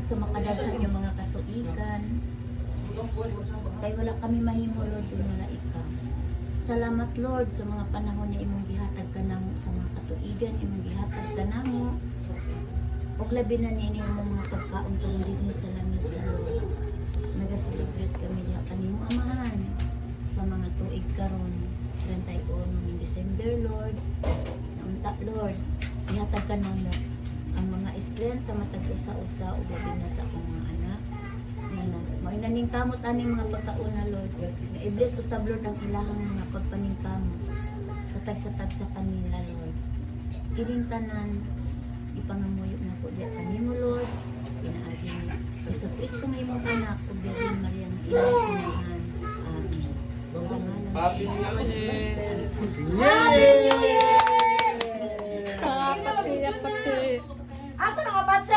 sa makadaghan yung mga katuigan. Kay wala kami mahimo Lord kung wala ikaw. Salamat Lord sa mga panahon na imong gihatag kanamo sa mga katuigan, imong gihatag kanamo. Og labi na nini imong mga pagkaon kung dinhi sa lamisa Lord. Naga-celebrate kami diha kanimo amahan sa mga tuig karon 31 ng December Lord. Naunta Lord, gihatag kanamo ang mga strength sa matag usa-usa ug labi na sa akong mga anak. May naningkamot aning mga pagkauna Lord. I-bless usab Lord ang ilahang mga pagpaningkamot sa tag sa kanila Lord. Kining tanan ipangamuyo na po diya kanimo Lord. Pinaagi ni Hesus Kristo nga imong anak ug Birhen Maria nga iyang inahan. Amen. Sa ngalan Happy sa New Year! Pati. Asa mga batse?